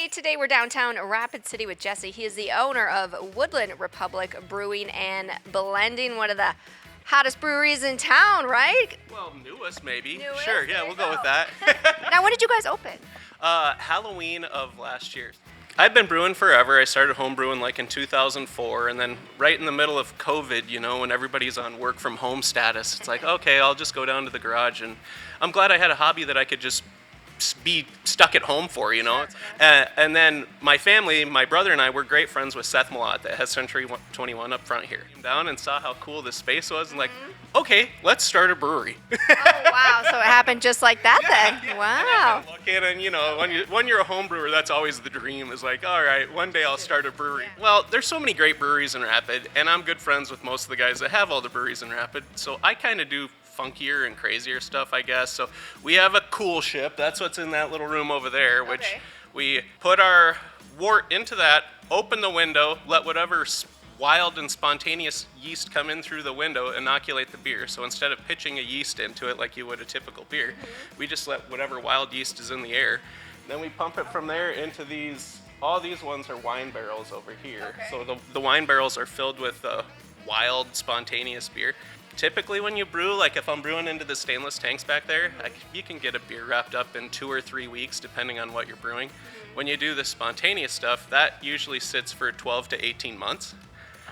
Hey, today we're downtown Rapid City with Jesse. He is the owner of Woodland Republic Brewing and Blending, one of the hottest breweries in town, right? Well, newest maybe. Newest? Sure, yeah, we'll go with that. Now, when did you guys open? Halloween of last year. I've been brewing forever. I started home brewing like in 2004, and then right in the middle of COVID, you know, when everybody's on work from home status, it's like, okay, I'll just go down to the garage, and I'm glad I had a hobby that I could just be stuck at home for, you know. And then my family, my brother and I, were great friends with Seth Malott that has Century 21 up front here. Came down and saw how cool this space was, and like, okay, let's start a brewery. Oh, wow. So it happened just like that then. Yeah. Wow. And you know, when you're a home brewer, that's always the dream, is like, all right, one day I'll start a brewery. Well, there's so many great breweries in Rapid, and I'm good friends with most of the guys that have all the breweries in Rapid, so I kind of do funkier and crazier stuff, I guess. So we have a cool ship. That's what's in that little room over there, which we put our wort into that, open the window, let whatever wild and spontaneous yeast come in through the window, inoculate the beer. So instead of pitching a yeast into it like you would a typical beer, we just let whatever wild yeast is in the air. Then we pump it from there into these. All these ones are wine barrels over here. So the wine barrels are filled with wild, spontaneous beer. Typically when you brew, like if I'm brewing into the stainless tanks back there, you can get a beer wrapped up in 2 or 3 weeks depending on what you're brewing. When you do the spontaneous stuff, that usually sits for 12 to 18 months.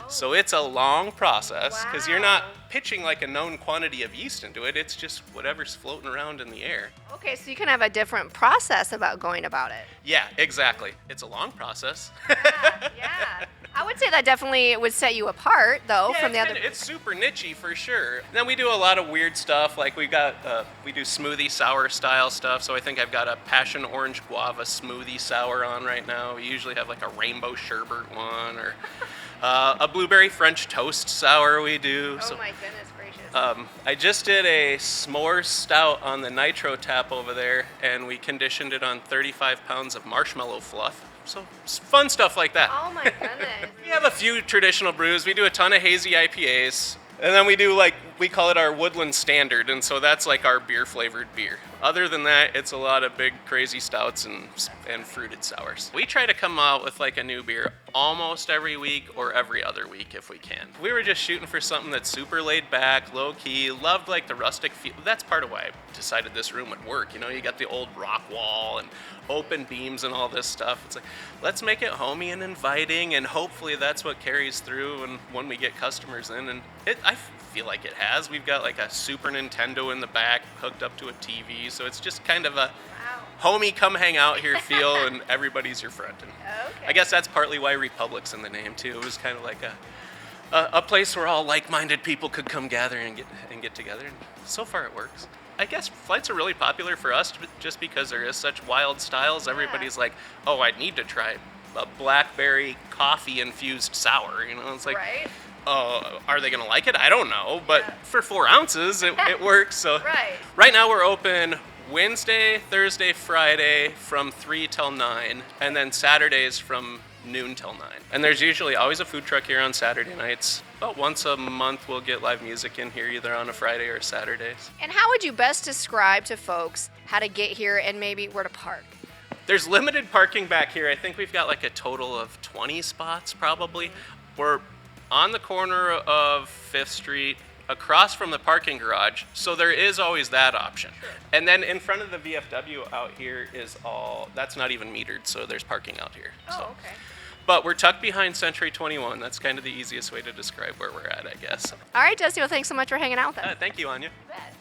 So it's a long process because you're not pitching like a known quantity of yeast into it. It's just whatever's floating around in the air. Okay, so you can have a different process about going about it. Yeah, exactly. It's a long process. Yeah. I would say that definitely would set you apart, though, from the other. It's super nichey for sure. Then we do a lot of weird stuff, like we do smoothie sour style stuff. So I think I've got a passion orange guava smoothie sour on right now. We usually have like a rainbow sherbet one, or a blueberry French toast sour we do. Oh my goodness gracious. I just did a s'mores stout on the nitro tap over there, and we conditioned it on 35 pounds of marshmallow fluff. So fun stuff like that. Oh my goodness. We have a few traditional brews. We do a ton of hazy IPAs. And then we do, like, we call it our Woodland Standard, and so that's like our beer-flavored beer. Other than that, it's a lot of big, crazy stouts and fruited sours. We try to come out with like a new beer almost every week or every other week if we can. We were just shooting for something that's super laid back, low-key, loved like the rustic feel. That's part of why I decided this room would work. You know, you got the old rock wall and open beams and all this stuff. It's like, let's make it homey and inviting, and hopefully that's what carries through and when we get customers in. And I feel like it has. We've got like a Super Nintendo in the back hooked up to a TV, so it's just kind of a homey, come hang out here feel, and everybody's your friend. And I guess that's partly why Republic's in the name too. It was kind of like a place where all like-minded people could come gather and get together, and so far it works. I guess flights are really popular for us just because there is such wild styles. Everybody's like, oh, I need to try a blackberry coffee infused sour. You know, it's like, are they gonna like it? I don't know, but for 4 ounces, it works. So right now we're open Wednesday, Thursday, Friday from 3 till 9, and then Saturdays from noon till 9. And there's usually always a food truck here on Saturday nights. About once a month we'll get live music in here, either on a Friday or Saturdays. And how would you best describe to folks how to get here and maybe where to park? There's limited parking back here. I think we've got like a total of 20 spots probably. We're on the corner of 5th Street, across from the parking garage, so there is always that option. And then in front of the VFW out here is that's not even metered, so there's parking out here. Okay. But we're tucked behind Century 21. That's kind of the easiest way to describe where we're at, I guess. All right, Jesse, well, thanks so much for hanging out with us. Thank you, Anya. You bet.